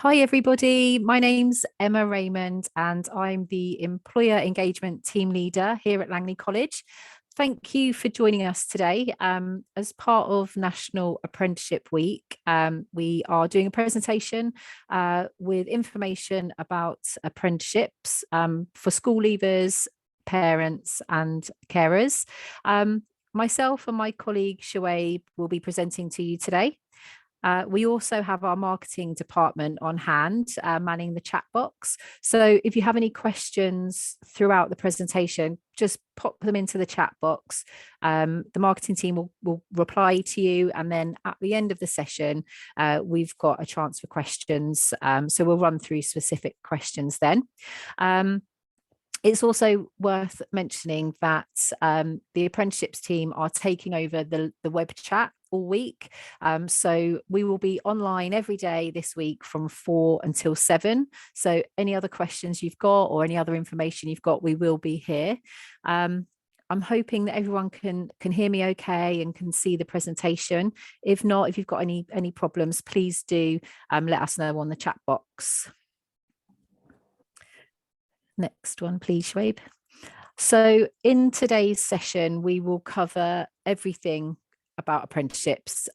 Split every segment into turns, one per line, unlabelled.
Hi, everybody. My name's Emma Raymond, and I'm the Employer Engagement Team Leader here at Langley College. Thank you for joining us today. As part of National Apprenticeship Week, we are doing a presentation with information about apprenticeships for school leavers, parents, and carers. Myself and my colleague Shoaib will be presenting to you today. We also have our marketing department on hand, manning the chat box. So if you have any questions throughout the presentation, just pop them into the chat box. The marketing team will reply to you. And then at the end of the session, we've got a chance for questions. So we'll run through specific questions then. It's also worth mentioning that the apprenticeships team are taking over the web chat all week. So we will be online every day this week from 4 until 7. So any other questions you've got or any other information you've got, we will be here. I'm hoping that everyone can hear me okay and can see the presentation. If not, if you've got any problems, please do let us know on the chat box. Next one, please, Shoaib. So in today's session, we will cover everything about apprenticeships,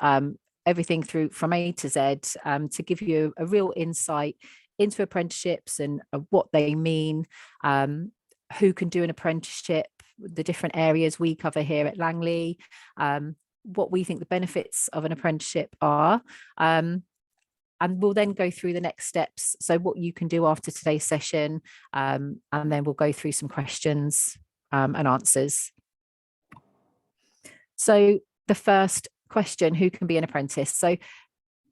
everything from A to Z, to give you a real insight into apprenticeships and what they mean, who can do an apprenticeship, the different areas we cover here at Langley, what we think the benefits of an apprenticeship are. And we'll then go through the next steps. So what you can do after today's session, and then we'll go through some questions and answers. So the first question, who can be an apprentice? So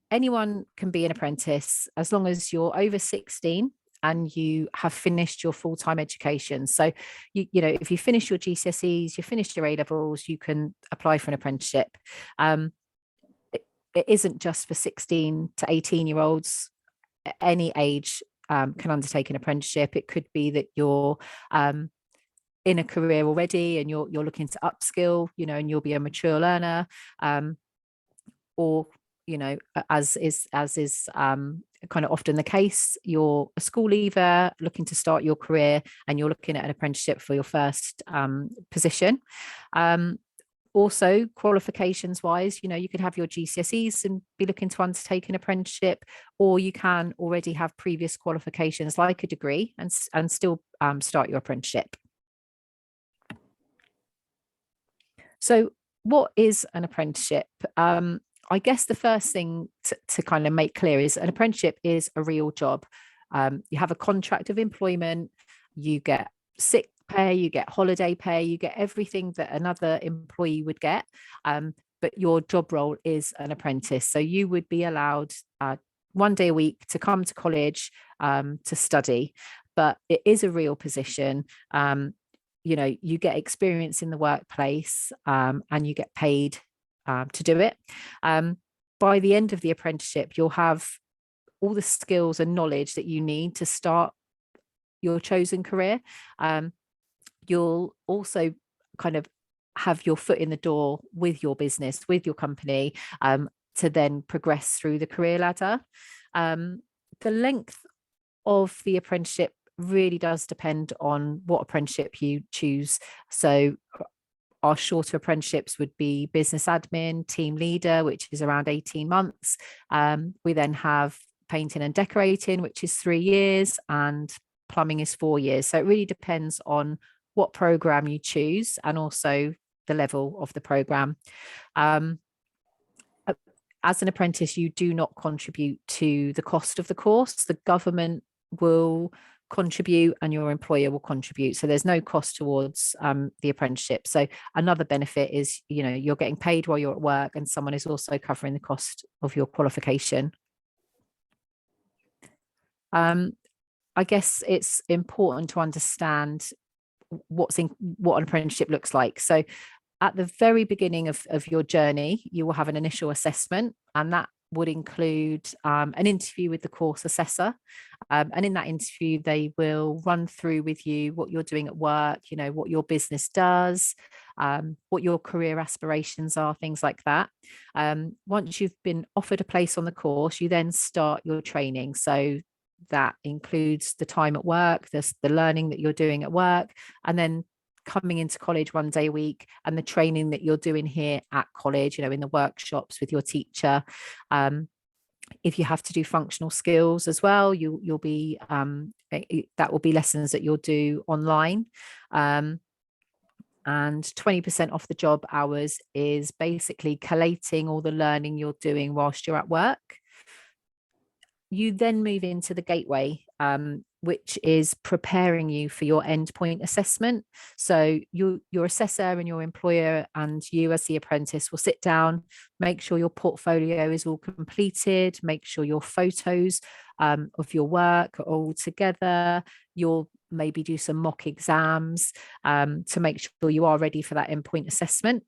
anyone can be an apprentice as long as you're over 16 and you have finished your full-time education. So, you know, if you finish your GCSEs, you finished your A Levels, you can apply for an apprenticeship. It isn't just for 16 to 18-year-olds. Any age can undertake an apprenticeship. It could be that you're in a career already and you're looking to upskill, you know, and you'll be a mature learner, or, you know, as is kind of often the case, you're a school leaver looking to start your career and you're looking at an apprenticeship for your first position. Also, qualifications wise, you know, you could have your GCSEs and be looking to undertake an apprenticeship, or you can already have previous qualifications like a degree and still start your apprenticeship. So what is an apprenticeship? I guess the first thing to kind of make clear is an apprenticeship is a real job. You have a contract of employment, you get sick pay, you get holiday pay, you get everything that another employee would get, but your job role is an apprentice. So you would be allowed 1 day a week to come to college to study, but it is a real position. You know, you get experience in the workplace and you get paid to do it. By the end of the apprenticeship, you'll have all the skills and knowledge that you need to start your chosen career. You'll also kind of have your foot in the door with your business, with your company, to then progress through the career ladder. The length of the apprenticeship really does depend on what apprenticeship you choose. So our shorter apprenticeships would be business admin, team leader, which is around 18 months. We then have painting and decorating, which is 3 years, and plumbing is 4 years. So it really depends on what program you choose and also the level of the program. As an apprentice, you do not contribute to the cost of the course. The government will contribute and your employer will contribute. So there's no cost towards the apprenticeship. So another benefit is, you know, you're getting paid while you're at work and someone is also covering the cost of your qualification. I guess it's important to understand what an apprenticeship looks like. So at the very beginning of your journey, you will have an initial assessment, and that would include an interview with the course assessor. And in that interview, they will run through with you what you're doing at work, you know, what your business does, what your career aspirations are, things like that. Once you've been offered a place on the course, you then start your training. So that includes the time at work, the learning that you're doing at work, and then coming into college 1 day a week, and the training that you're doing here at college, you know, in the workshops with your teacher. If you have to do functional skills as well, you'll be that will be lessons that you'll do online. And 20% off the job hours is basically collating all the learning you're doing whilst you're at work. You then move into the gateway, which is preparing you for your endpoint assessment. So your assessor and your employer and you as the apprentice will sit down, make sure your portfolio is all completed, make sure your photos of your work are all together. You'll maybe do some mock exams to make sure you are ready for that endpoint assessment.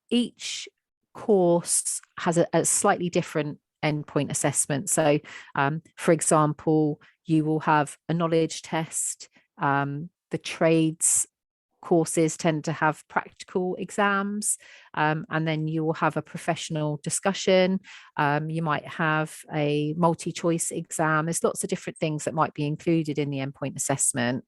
Each course has a slightly different endpoint assessment. So, for example, you will have a knowledge test. The trades courses tend to have practical exams, and then you will have a professional discussion. You might have a multi-choice exam. There's lots of different things that might be included in the endpoint assessment.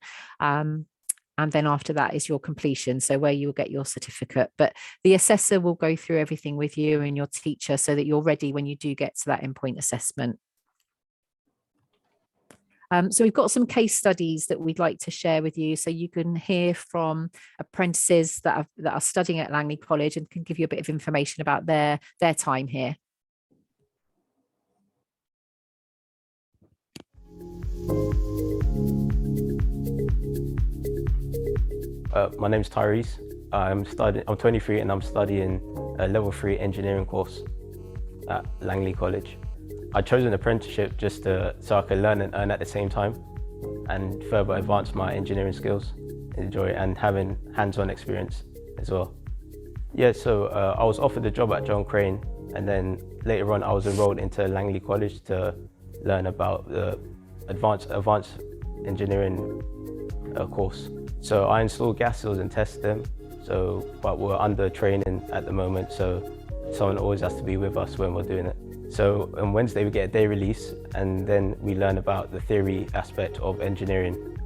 And then after that is your completion, so where you will get your certificate. But the assessor will go through everything with you and your teacher so that you're ready when you do get to that endpoint assessment. So we've got some case studies that we'd like to share with you, so you can hear from apprentices that are studying at Langley College and can give you a bit of information about their time here.
My name's Tyrese. I'm 23 and I'm studying a level 3 engineering course at Langley College. I chose an apprenticeship just so I could learn and earn at the same time and further advance my engineering skills, enjoy it, and having hands-on experience as well. Yeah, so I was offered the job at John Crane, and then later on I was enrolled into Langley College to learn about the advanced engineering course. So I install gas seals and test them. But we're under training at the moment, so someone always has to be with us when we're doing it. So on Wednesday we get a day release, and then we learn about the theory aspect of engineering.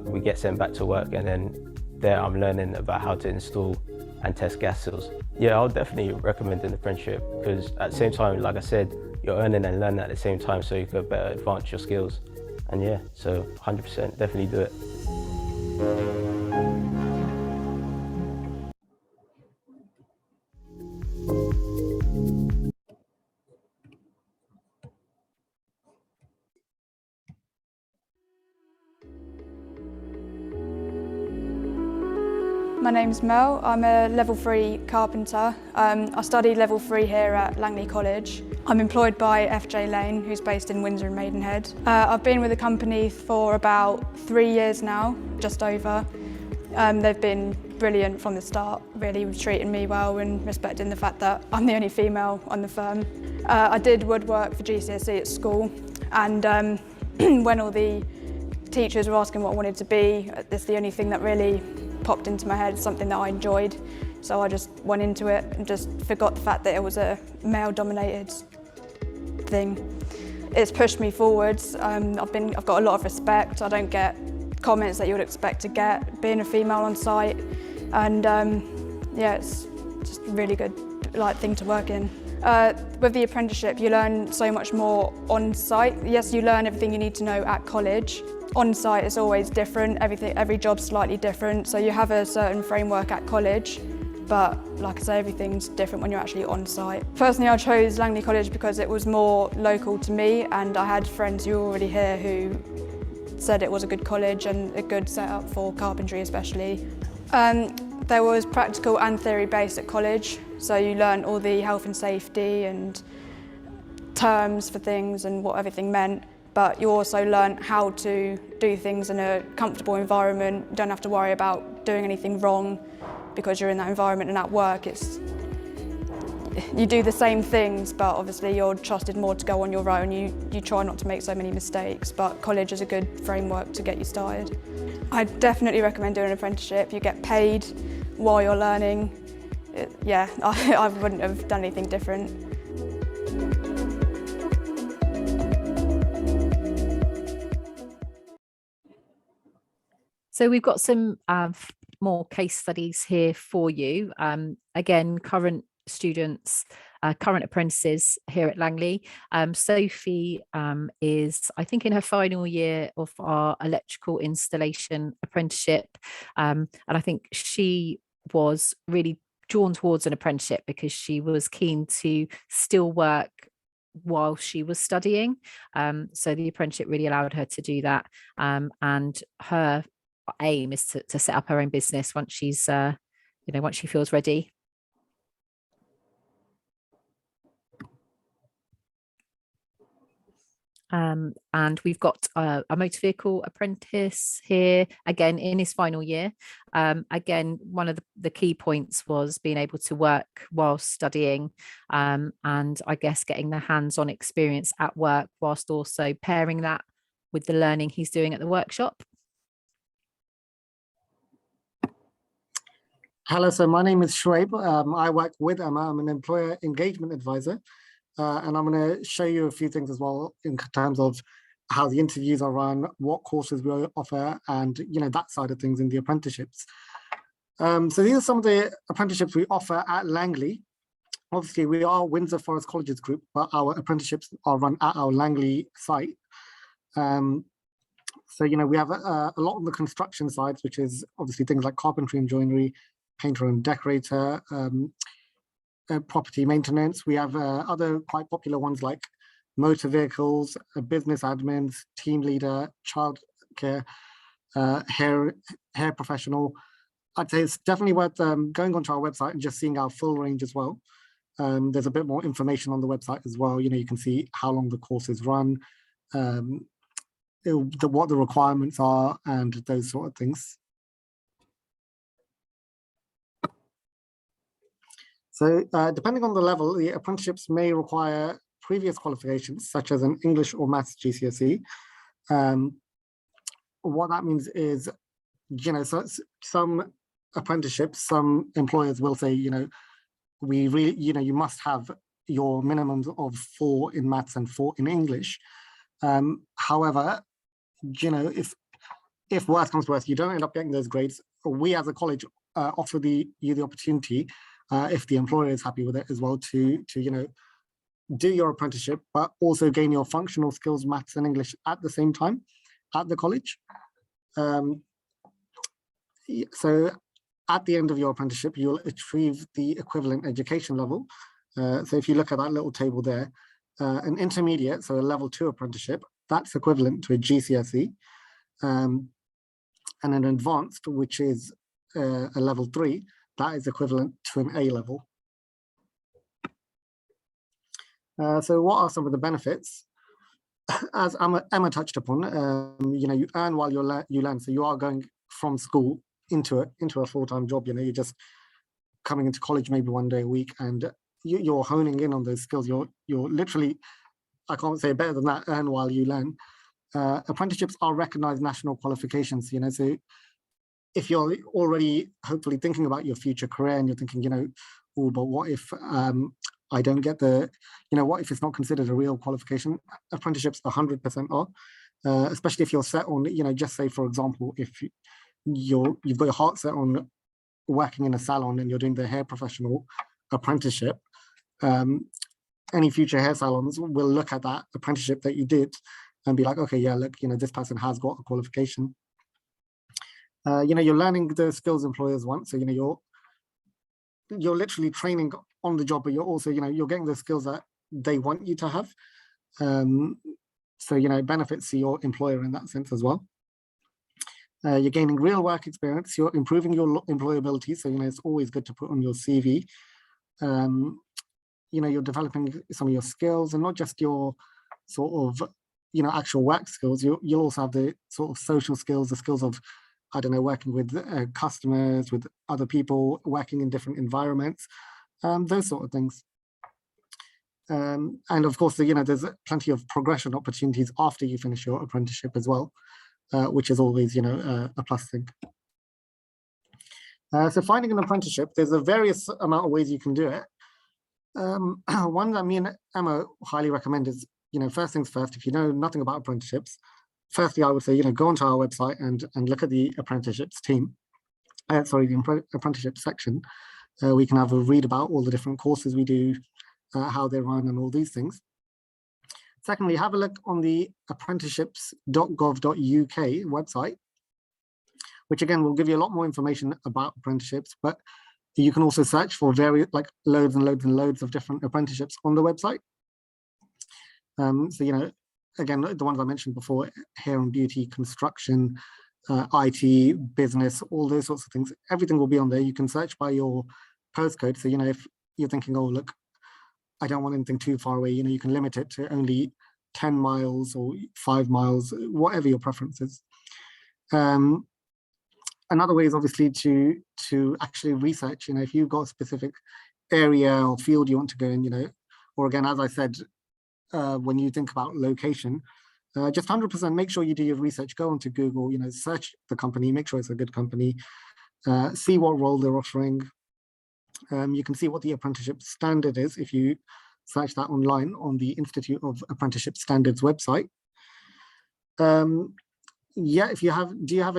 We get sent back to work, and then there I'm learning about how to install and test gas seals. Yeah, I'll definitely recommend an apprenticeship, because at the same time, like I said, you're earning and learning at the same time, so you could better advance your skills. And yeah, so 100% definitely do it.
My name's Mel. I'm a level 3 carpenter. I studied level 3 here at Langley College. I'm employed by FJ Lane, who's based in Windsor and Maidenhead. I've been with the company for about 3 years now, just over. They've been brilliant from the start, really treating me well and respecting the fact that I'm the only female on the firm. I did woodwork for GCSE at school, and when all the teachers were asking what I wanted to be, that's the only thing that really popped into my head, something that I enjoyed. So I just went into it and just forgot the fact that it was a male-dominated thing. It's pushed me forwards. I've got a lot of respect. I don't get comments that you would expect to get being a female on site, and yeah, it's just a really good thing to work in. With the apprenticeship, you learn so much more on site. Yes, you learn everything you need to know at college. On site is always different. Every job's slightly different. So you have a certain framework at college, but like I say, everything's different when you're actually on site. Personally, I chose Langley College because it was more local to me, and I had friends who were already here who said it was a good college and a good setup for carpentry especially. There was practical and theory based at college, so you learn all the health and safety and terms for things and what everything meant, but you also learn how to do things in a comfortable environment. You don't have to worry about doing anything wrong because you're in that environment, and at work you do the same things, but obviously you're trusted more to go on your own. You try not to make so many mistakes, but college is a good framework to get you started. I definitely recommend doing an apprenticeship. You get paid while you're learning. Yeah, I wouldn't have done anything different.
So we've got some more case studies here for you. Again, current students, current apprentices here at Langley. Sophie is, I think, in her final year of our electrical installation apprenticeship. And I think she was really drawn towards an apprenticeship because she was keen to still work while she was studying. So the apprenticeship really allowed her to do that. And her aim is to set up her own business once she's once she feels ready. And we've got a motor vehicle apprentice here, again in his final year. Again, one of the key points was being able to work while studying, and I guess getting the hands-on experience at work whilst also pairing that with the learning he's doing at the workshop.
Hello, so my name is Shoaib. I work with Emma. I'm an employer engagement advisor, and I'm going to show you a few things as well in terms of how the interviews are run, what courses we offer, and that side of things in the apprenticeships. So these are some of the apprenticeships we offer at Langley. Obviously, we are Windsor Forest Colleges Group, but our apprenticeships are run at our Langley site. So we have a lot on the construction side, which is obviously things like carpentry and joinery, painter and decorator, property maintenance. We have other quite popular ones like motor vehicles, business admins, team leader, childcare, hair professional. I'd say it's definitely worth going onto our website and just seeing our full range as well. There's a bit more information on the website as well. You can see how long the courses run, what the requirements are, and those sort of things. So depending on the level, the apprenticeships may require previous qualifications, such as an English or Maths GCSE. What that means is, so some apprenticeships, some employers will say, we really, you must have your minimums of 4 in Maths and 4 in English. However, if worse comes to worse, you don't end up getting those grades. We as a college offer you the opportunity, if the employer is happy with it as well, to do your apprenticeship, but also gain your functional skills, Maths and English at the same time at the college. So at the end of your apprenticeship, you'll achieve the equivalent education level. So if you look at that little table there, an intermediate, so a level 2 apprenticeship, that's equivalent to a GCSE, and an advanced, which is a level 3, that is equivalent to an A level. So what are some of the benefits? As Emma touched upon, you earn while you learn. So you are going from school into a full-time job. You're just coming into college maybe one day a week, and you're honing in on those skills. You're literally, I can't say better than that, earn while you learn. Apprenticeships are recognized national qualifications. So if you're already hopefully thinking about your future career and you're thinking, oh, but what if I don't get what if it's not considered a real qualification? Apprenticeships 100% are, especially if you're set on, just say, for example, if you've got your heart set on working in a salon and you're doing the hair professional apprenticeship, any future hair salons will look at that apprenticeship that you did and be like, okay, yeah, look, this person has got a qualification. You're learning the skills employers want. So, you're literally training on the job, but you're also, you're getting the skills that they want you to have. So, it benefits your employer in that sense as well. You're gaining real work experience. You're improving your employability. So, it's always good to put on your CV. You're developing some of your skills, and not just your sort of, actual work skills. You'll also have the sort of social skills, the skills of, I don't know, working with customers, with other people, working in different environments, those sort of things. And of course, there's plenty of progression opportunities after you finish your apprenticeship as well, which is always, a plus thing. So finding an apprenticeship, there's a various amount of ways you can do it. One that me and Emma highly recommend is, first things first, if you know nothing about apprenticeships, firstly, I would say, go onto our website and look at the apprenticeships team, the apprenticeship section. We can have a read about all the different courses we do, how they run and all these things. Secondly, have a look on the apprenticeships.gov.uk website, which again will give you a lot more information about apprenticeships, but you can also search for various, like loads and loads and loads of different apprenticeships on the website. So, again, the ones I mentioned before, hair and beauty, construction, IT, business, all those sorts of things, everything will be on there. You can search by your postcode. So, if you're thinking, oh, look, I don't want anything too far away, you can limit it to only 10 miles or 5 miles, whatever your preference is. Another way is obviously to actually research, if you've got a specific area or field you want to go in, or again, as I said, when you think about location, just 100% make sure you do your research, go onto Google, search the company, make sure it's a good company, see what role they're offering. You can see what the apprenticeship standard is if you search that online on the Institute of Apprenticeship Standards website. Yeah, if you have, do you have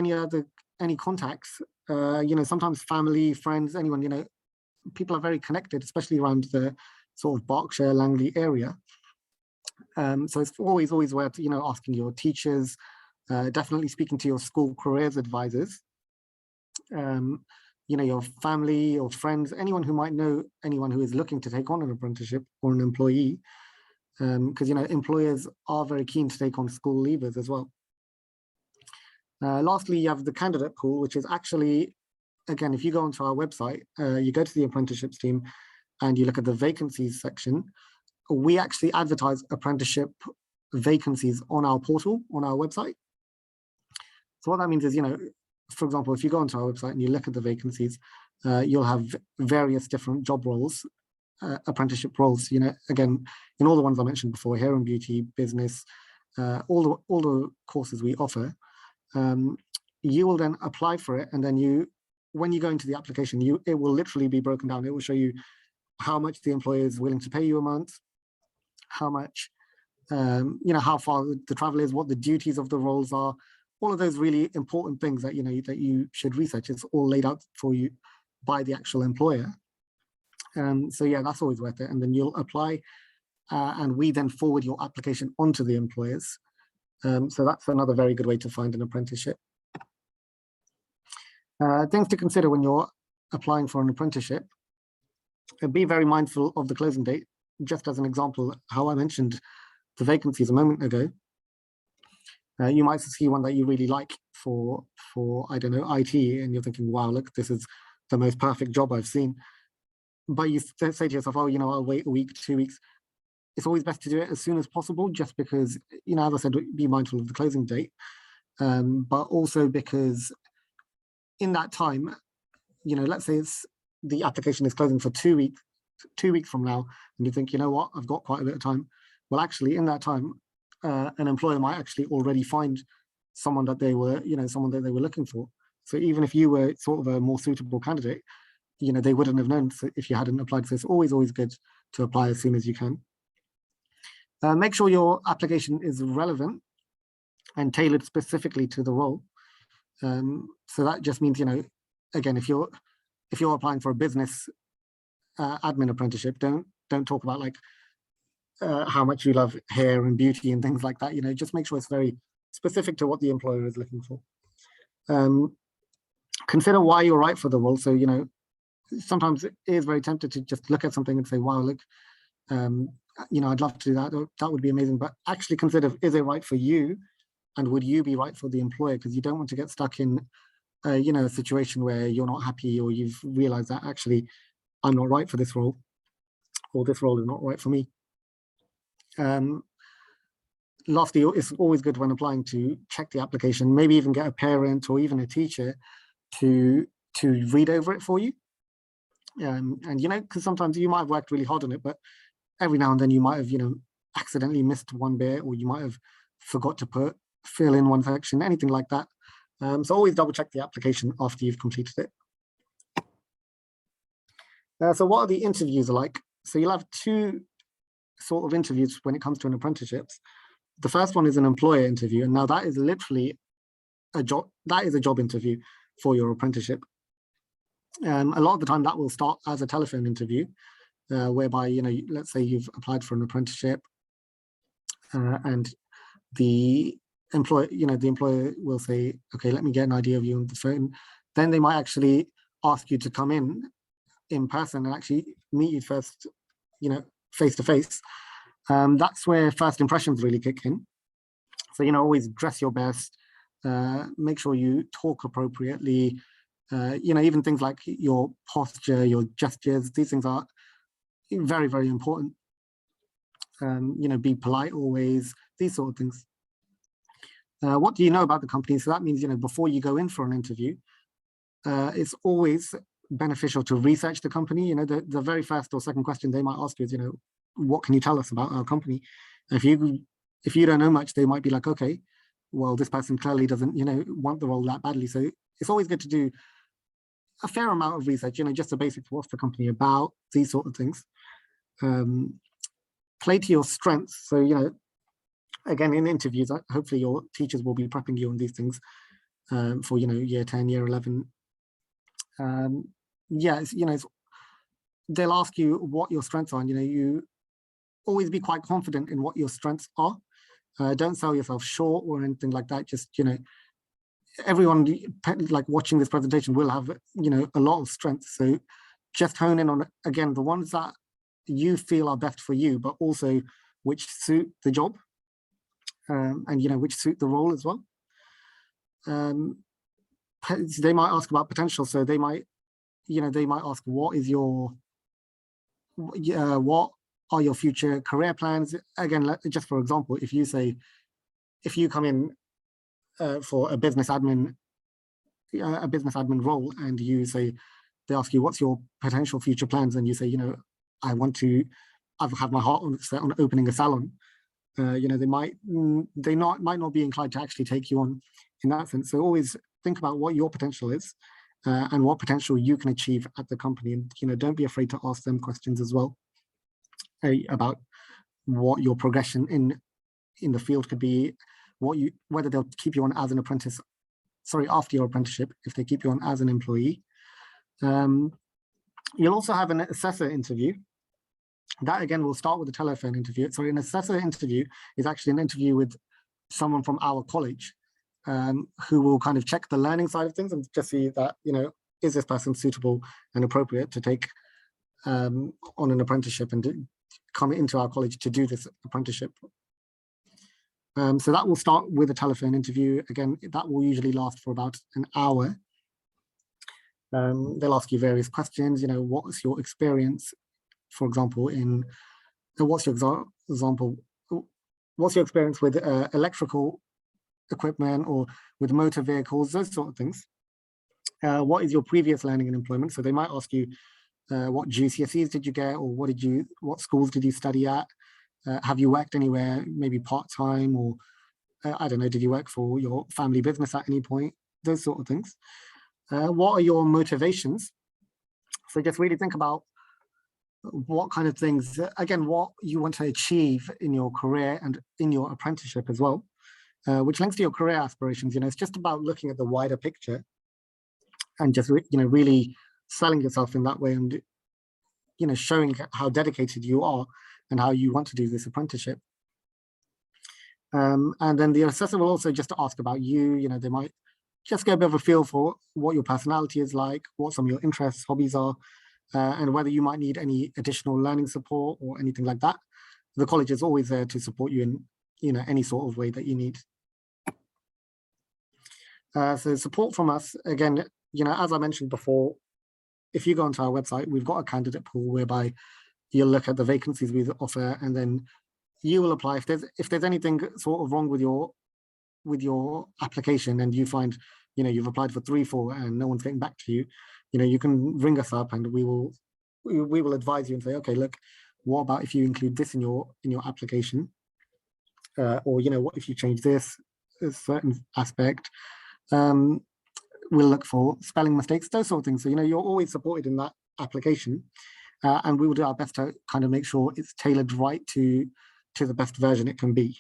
any contacts? Sometimes family, friends, anyone, people are very connected, especially around the sort of Berkshire, Langley area. So it's always worth, asking your teachers, definitely speaking to your school careers advisors, your family or friends, anyone who might know anyone who is looking to take on an apprenticeship or an employee, because, employers are very keen to take on school leavers as well. Lastly, you have the candidate pool, which is actually, again, if you go onto our website, you go to the apprenticeships team and you look at the vacancies section, we actually advertise apprenticeship vacancies on our portal, on our website. So what that means is, for example, if you go onto our website and you look at the vacancies, you'll have various different job roles, apprenticeship roles, again, in all the ones I mentioned before, hair and beauty, business, all the courses we offer. You will then apply for it, and then when you go into the application, it will literally be broken down. It will show you how much the employer is willing to pay you a month, how much, how far the travel is, what the duties of the roles are, all of those really important things that that you should research. It's all laid out for you by the actual employer. So yeah, that's always worth it. And then you'll apply, and we then forward your application onto the employers. So that's another very good way to find an apprenticeship. Things to consider when you're applying for an apprenticeship. Be very mindful of the closing date. Just as an example, how I mentioned the vacancies a moment ago, you might see one that you really like for I don't know, IT, and you're thinking, wow, look, this is the most perfect job I've seen. But you say to yourself, oh, I'll wait a week, 2 weeks. It's always best to do it as soon as possible, just because, as I said, be mindful of the closing date, but also because in that time, let's say the application is closing for 2 weeks, 2 weeks from now, and you think, what, I've got quite a bit of time. Well, actually, in that time, an employer might actually already find someone that they were, looking for. So even if you were sort of a more suitable candidate, they wouldn't have known if you hadn't applied. So it's always good to apply as soon as you can. Make sure your application is relevant and tailored specifically to the role. So that just means, again, if you're applying for a business admin apprenticeship, don't talk about like how much you love hair and beauty and things like that. Just make sure it's very specific to what the employer is looking for. Consider why you're right for the role. So sometimes it is very tempted to just look at something and say, wow, look, I'd love to do that. That would be amazing. But actually consider, is it right for you? And would you be right for the employer? Because you don't want to get stuck in, a situation where you're not happy, or you've realized that actually I'm not right for this role, or this role is not right for me. Lastly, it's always good when applying to check the application, maybe even get a parent or even a teacher to read over it for you. And because sometimes you might have worked really hard on it, but every now and then you might have, accidentally missed one bit, or you might have forgot to fill in one section, anything like that. So always double check the application after you've completed it. So what are the interviews like? So you'll have two sort of interviews when it comes to an apprenticeships. The first one is an employer interview, and now that is literally a job. That is a job interview for your apprenticeship. A lot of the time that will start as a telephone interview, whereby, let's say you've applied for an apprenticeship, and the employer will say, okay, let me get an idea of you on the phone. Then they might actually ask you to come in person and actually meet you first, face to face. That's where first impressions really kick in. So, always dress your best, make sure you talk appropriately, even things like your posture, your gestures, these things are very, very important. Be polite always, these sort of things. What do you know about the company? So that means, before you go in for an interview, it's always beneficial to research the company. The very first or second question they might ask you is, what can you tell us about our company? If you don't know much, they might be like, okay, well, this person clearly doesn't, want the role that badly. So it's always good to do a fair amount of research, just the basics, what's the company about, these sort of things. Play to your strengths. So, again, in interviews, hopefully your teachers will be prepping you on these things for, year 10, year 11. They'll ask you what your strengths are, and, you always be quite confident in what your strengths are. Don't sell yourself short or anything like that. Just, everyone like watching this presentation will have, a lot of strengths. So just hone in on, again, the ones that you feel are best for you, but also which suit the job, and, which suit the role as well. They might ask about potential. So they might ask, what are your future career plans? Again, just for example, if you come in for a business admin role, and they ask you, what's your potential future plans? And you say, I've had my heart set on opening a salon. They might not be inclined to actually take you on in that sense. So always think about what your potential is, and what potential you can achieve at the company. And, don't be afraid to ask them questions as well, about what your progression in the field could be, whether they'll keep you on as an apprentice, after your apprenticeship, if they keep you on as an employee. You'll also have an assessor interview. That, again, will start with a telephone interview. So an assessor interview is actually an interview with someone from our college, who will kind of check the learning side of things and just see that, is this person suitable and appropriate to take on an apprenticeship and come into our college to do this apprenticeship. So that will start with a telephone interview. Again, that will usually last for about an hour. They'll ask you various questions, what's your experience, for example, what's your experience with electrical equipment or with motor vehicles, those sort of things. What is your previous learning and employment? So they might ask you, what GCSEs did you get, or what schools did you study at? Have you worked anywhere, maybe part-time, or I don't know, did you work for your family business at any point? Those sort of things. What are your motivations? So just really think about what kind of things, again, what you want to achieve in your career and in your apprenticeship as well, which links to your career aspirations. It's just about looking at the wider picture and just, really selling yourself in that way, and, showing how dedicated you are and how you want to do this apprenticeship. And then the assessor will also just ask about you. They might just get a bit of a feel for what your personality is like, what some of your interests, hobbies are, and whether you might need any additional learning support or anything like that. The college is always there to support you in, any sort of way that you need. So support from us, again, as I mentioned before, if you go onto our website, we've got a candidate pool whereby you'll look at the vacancies we offer, and then you will apply. If there's anything sort of wrong with your application, and you find, you've applied for 3, 4 and no one's getting back to you, you can ring us up, and we will advise you and say, okay, look, what about if you include this in your application? Or, you know, what if you change this a certain aspect? We'll look for spelling mistakes, those sort of things. So, you know, you're always supported in that application. And we will do our best to kind of make sure it's tailored right to the best version it can be.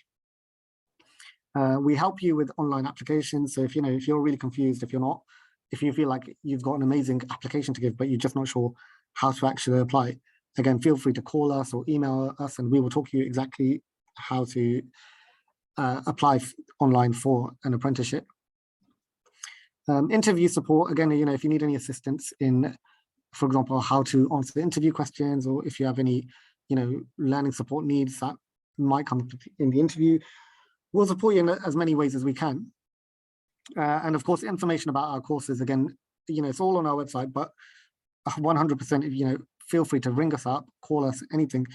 We help you with online applications. So if you're really confused, if you feel like you've got an amazing application to give, but you're just not sure how to actually apply, again, feel free to call us or email us, and we will talk you exactly how to apply online for an apprenticeship. Interview support, again, you know, if you need any assistance in, for example, how to answer the interview questions, or if you have any, you know, learning support needs that might come up in the interview, we'll support you in as many ways as we can. And of course, information about our courses, again, you know, it's all on our website, but 100%, you know, feel free to ring us up, call us, anything,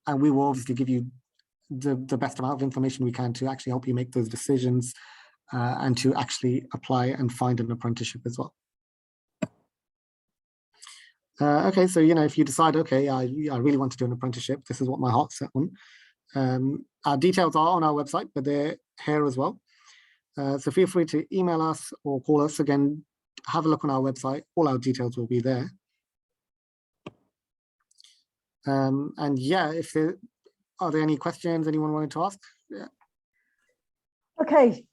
and we will obviously give you the best amount of information we can to actually help you make those decisions and to actually apply and find an apprenticeship as well. Okay, so, you know, if you decide, okay, I really want to do an apprenticeship, this is what my heart's set on. Our details are on our website, but they're here as well. So feel free to email us or call us. Again, have a look on our website. All our details will be there. And yeah, are there any questions anyone wanted to ask? Yeah.
Okay,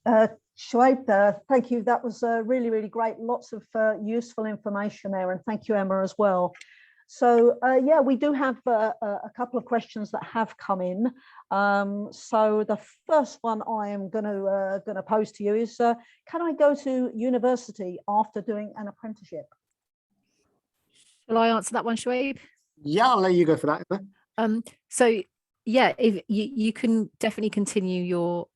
Shoaib, thank you. That was really, really great. Lots of useful information there. And thank you, Emma, as well. So yeah, we do have a couple of questions that have come in. So the first one I am going to pose to you is, can I go to university after doing an apprenticeship?
Shall I answer that one, Shoaib?
Yeah, I'll let you go for that.
So yeah, if you can definitely continue your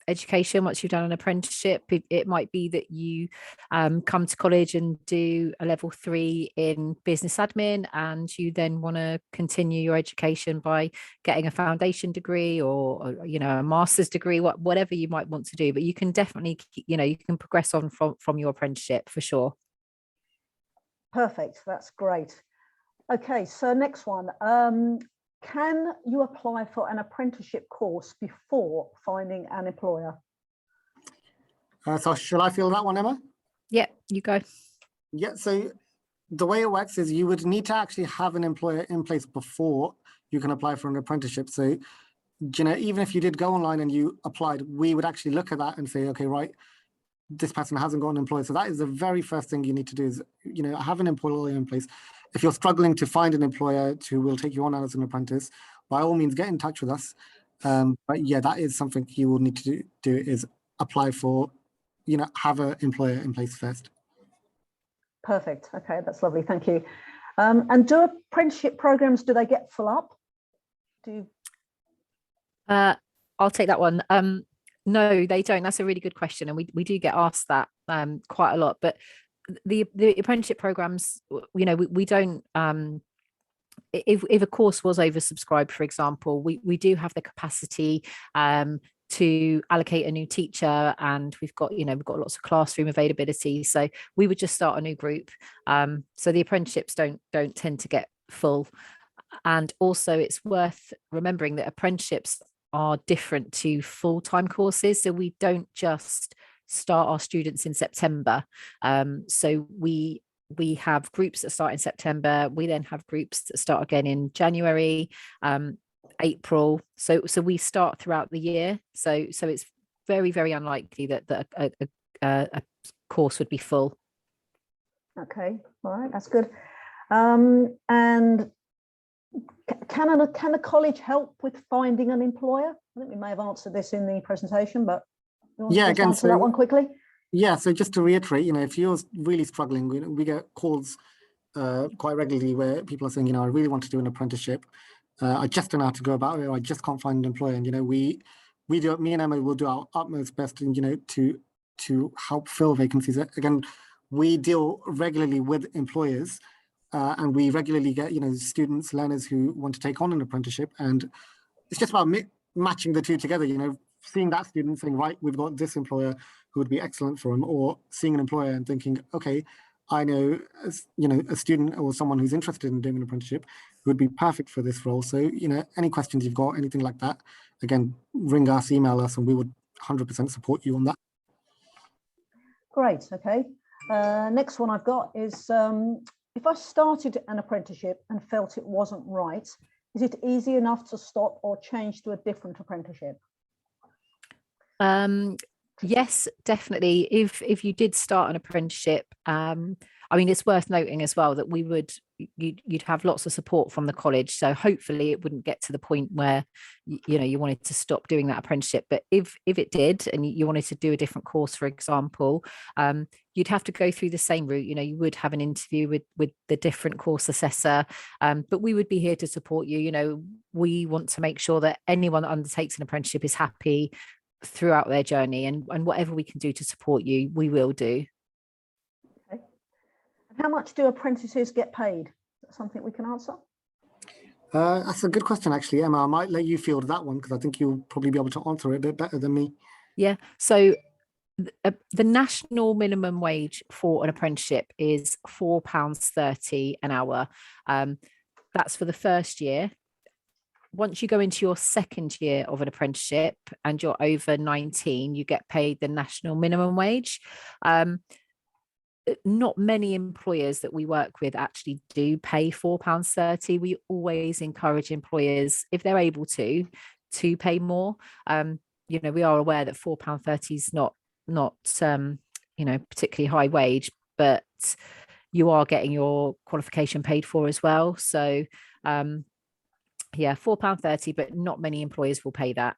education once you've done an apprenticeship. It might be that you come to college and do a level 3 in business admin, and you then want to continue your education by getting a foundation degree or you know, a master's degree, whatever you might want to do. But you can definitely, you know, you can progress on from your apprenticeship for sure.
Perfect, that's great. Okay, so next one. Can you apply for an apprenticeship course before finding an employer?
So shall I fill that one, Emma?
Yeah, you go.
Yeah, so the way it works is you would need to actually have an employer in place before you can apply for an apprenticeship. So, you know, even if you did go online and you applied, we would actually look at that and say, okay, right, this person hasn't got an employer. So that is the very first thing you need to do is, you know, have an employer in place. If you're struggling to find an employer who will take you on as an apprentice, by all means, get in touch with us. But yeah, that is something you will need to do is apply for, you know, have an employer in place first.
Perfect. Okay, that's lovely. Thank you. And do apprenticeship programs, do they get full up?
I'll take that one. No, they don't. That's a really good question. And we do get asked that quite a lot. But the apprenticeship programs, you know, we don't, if a course was oversubscribed, for example, we do have the capacity to allocate a new teacher, and we've got lots of classroom availability. So we would just start a new group. So the apprenticeships don't tend to get full. And also it's worth remembering that apprenticeships are different to full-time courses. So we don't just start our students in September. So we have groups that start in September. We then have groups that start again in January, April. So we start throughout the year. So it's very, very unlikely that a course would be full.
Okay, all right, that's good. And can the college help with finding an employer? I think we may have answered this in the presentation, but
yeah, again,
answer that one quickly.
Yeah, so just to reiterate, you know, if you're really struggling, you know, we get calls quite regularly where people are saying, you know, I really want to do an apprenticeship. I just don't know how to go about it. I just can't find an employer. And, you know, me and Emma will do our utmost best, and, you know, to help fill vacancies. Again, we deal regularly with employers, and we regularly get, you know, students, learners who want to take on an apprenticeship. And it's just about matching the two together, you know, seeing that student saying, right, we've got this employer who would be excellent for him, or seeing an employer and thinking, okay, I know, a student or someone who's interested in doing an apprenticeship who would be perfect for this role. So, any questions you've got, anything like that, again, ring us, email us, and we would 100% support you on that.
Great. Okay. Next one I've got is, if I started an apprenticeship and felt it wasn't right, is it easy enough to stop or change to a different apprenticeship?
Yes, definitely. If you did start an apprenticeship, I mean, it's worth noting as well that you'd have lots of support from the college. So hopefully it wouldn't get to the point where you wanted to stop doing that apprenticeship. But if it did, and you wanted to do a different course, for example, you'd have to go through the same route. You would have an interview with the different course assessor, but we would be here to support you. We want to make sure that anyone that undertakes an apprenticeship is happy throughout their journey, and whatever we can do to support you, we will do.
Okay. And how much do apprentices get paid? Is that something we can answer?
That's a good question, actually, Emma. I might let you field that one because I think you'll probably be able to answer it a bit better than me.
Yeah. So the national minimum wage for an apprenticeship is £4.30 an hour. That's for the first year. Once you go into your second year of an apprenticeship and you're over 19, you get paid the national minimum wage. Not many employers that we work with actually do pay £4.30. We always encourage employers, if they're able to pay more. We are aware that £4.30 is not particularly high wage, but you are getting your qualification paid for as well. So yeah, £4.30, but not many employers will pay that.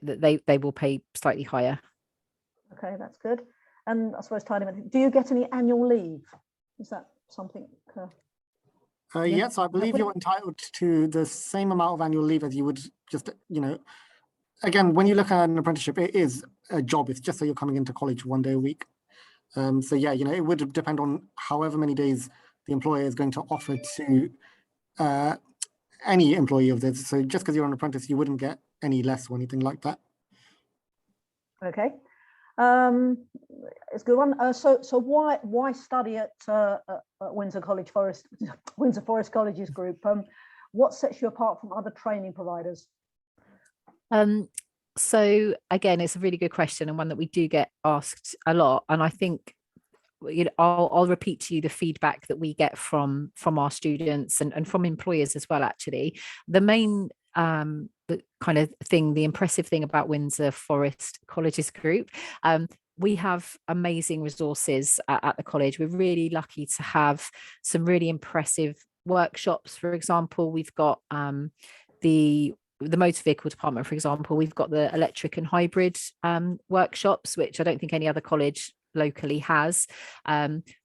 They will pay slightly higher.
Okay, that's good. And I suppose, do you get any annual leave? Is that something?
Yes, I believe you're entitled to the same amount of annual leave as you would just, again, when you look at an apprenticeship, it is a job. It's just that you're coming into college one day a week. So yeah, it would depend on however many days the employer is going to offer to any employee of this. So just because you're an apprentice, you wouldn't get any less or anything like that.
Okay. It's a good one. So why study at Windsor Forest Colleges Group? What sets you apart from other training providers?
So again, it's a really good question, and one that we do get asked a lot. And I think I'll repeat to you the feedback that we get from our students and from employers as well. Actually, the main the impressive thing about Windsor Forest Colleges Group, we have amazing resources at the college. We're really lucky to have some really impressive workshops. For example, we've got the motor vehicle department, for example. We've got the electric and hybrid workshops, which I don't think any other college locally has.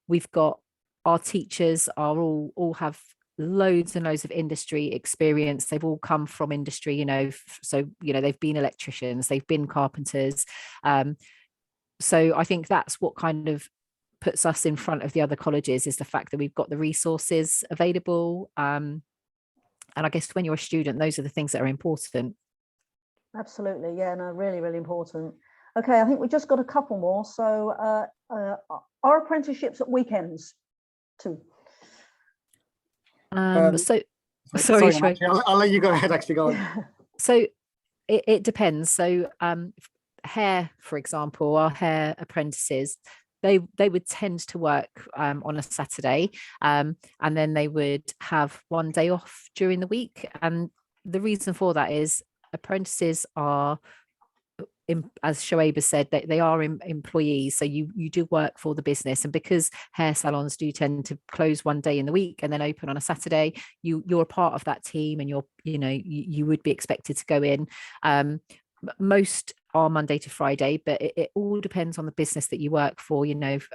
We've got our teachers are all have loads and loads of industry experience. They've all come from industry, so they've been electricians, they've been carpenters. So I think that's what kind of puts us in front of the other colleges, is the fact that we've got the resources available. And I guess when you're a student, those are the things that are important.
Absolutely. Yeah, no, really, really important. Okay, I think we just got a couple more. So are apprenticeships at weekends too?
Sorry, I'll let you go ahead, actually, go on.
So it depends. So hair, for example, our hair apprentices, they would tend to work on a Saturday, and then they would have one day off during the week. And the reason for that is apprentices are, as Shoaib has said, they are employees, so you do work for the business. And because hair salons do tend to close one day in the week and then open on a Saturday, you're a part of that team, and you would be expected to go in. Most are Monday to Friday, but it all depends on the business that you work for. If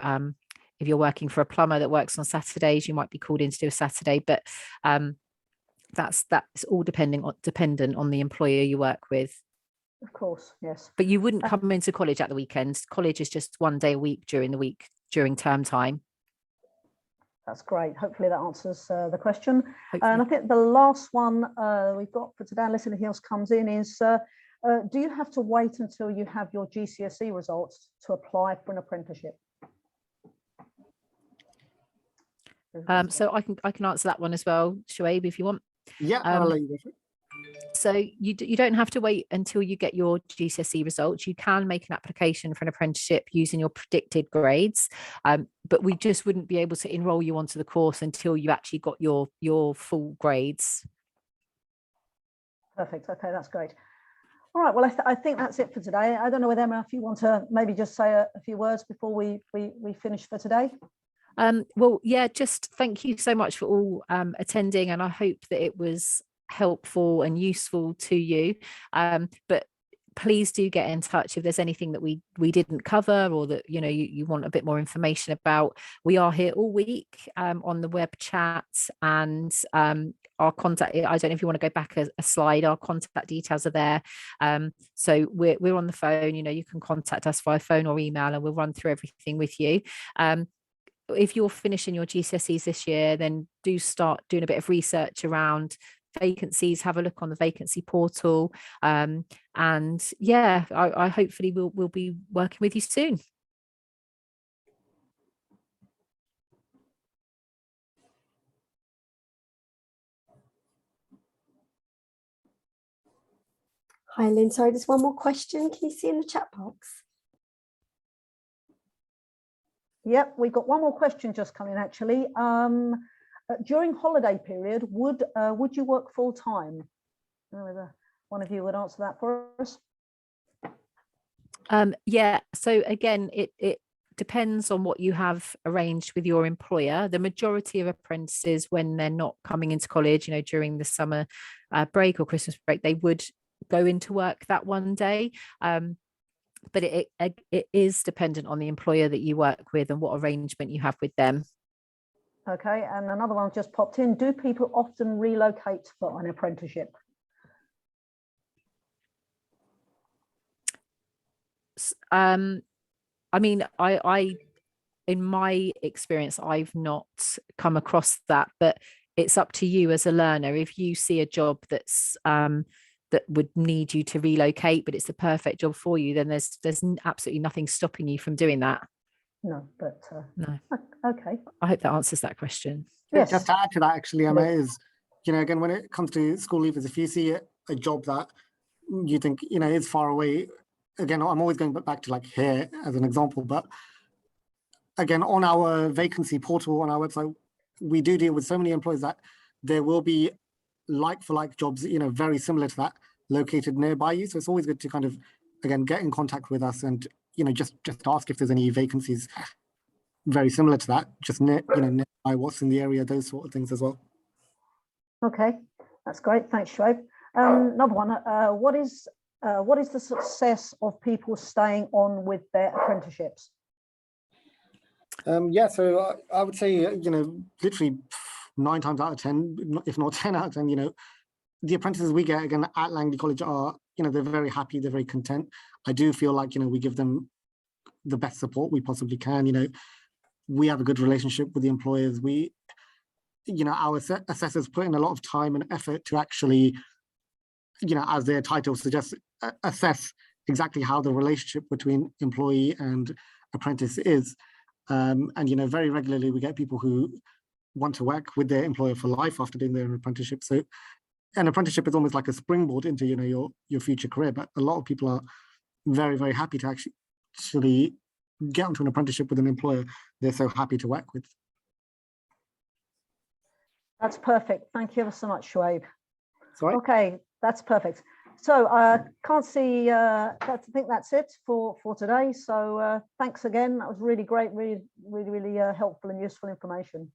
you're working for a plumber that works on Saturdays, you might be called in to do a Saturday, but that's all dependent on the employer you work with.
Of course, yes.
But you wouldn't come into college at the weekends. College is just one day a week during term time.
That's great. Hopefully that answers the question.
Hopefully.
And I think the last one we've got for today, unless anything else comes in, is do you have to wait until you have your GCSE results to apply for an apprenticeship?
So I can answer that one as well, Shoaib, if you want.
Yeah, I'll let you go for it.
So you don't have to wait until you get your GCSE results. You can make an application for an apprenticeship using your predicted grades, but we just wouldn't be able to enroll you onto the course until you actually got your full grades.
Perfect. Okay, that's great. All right. Well, I think that's it for today. I don't know whether, Emma, if you want to maybe just say a few words before we finish for today.
Well, yeah, just thank you so much for all attending, and I hope that it was helpful and useful to you. But please do get in touch if there's anything that we didn't cover, or that you want a bit more information about. We are here all week on the web chat, and our contact, I don't know if you want to go back a slide, our contact details are there. So we're on the phone, you can contact us via phone or email, and we'll run through everything with you. If you're finishing your GCSEs this year, then do start doing a bit of research around vacancies, have a look on the vacancy portal, and yeah, I hopefully we'll be working with you soon.
Hi, Lynn. Sorry, there's one more question. Can you see in the chat box?
Yep, we've got one more question just coming actually. During holiday period, would you work full time? I don't know whether one of you would answer that for us.
Yeah, so again, it depends on what you have arranged with your employer. The majority of apprentices, when they're not coming into college, during the summer break or Christmas break, they would go into work that one day. But it is dependent on the employer that you work with and what arrangement you have with them.
Okay, and another one just popped in. Do people often relocate for an apprenticeship?
I mean, I in my experience, I've not come across that, but it's up to you as a learner. If you see a job that's that would need you to relocate, but it's the perfect job for you, then there's absolutely nothing stopping you from doing that.
No, but
no.
Okay.
I hope that answers that question.
Yes.
Just to add to that, actually, Emma, is, again, when it comes to school leavers, if you see a job that you think, is far away, again, I'm always going back to like here as an example, but again, on our vacancy portal on our website, we do deal with so many employers that there will be like for like jobs, very similar to that located nearby you. So it's always good to kind of, again, get in contact with us and, just ask if there's any vacancies very similar to that, just nearby what's in the area, those sort of things as well.
Okay, that's great. Thanks, Shoaib. Another one. What is the success of people staying on with their apprenticeships?
Yeah, so I would say, literally 9 times out of 10, if not 10 out of 10, the apprentices we get, again, at Langley College are, they're very happy, they're very content. I do feel like, we give them the best support we possibly can. We have a good relationship with the employers. We, our assessors put in a lot of time and effort to actually, as their title suggests, assess exactly how the relationship between employee and apprentice is. And, very regularly we get people who want to work with their employer for life after doing their apprenticeship. So an apprenticeship is almost like a springboard into, your future career. But a lot of people are very, very happy to actually get onto an apprenticeship with an employer they're so happy to work with.
That's perfect. Thank you ever so much, Shoaib.
Sorry?
Okay, that's perfect. So I can't see, I think that's it for today. So thanks again. That was really great, really helpful and useful information.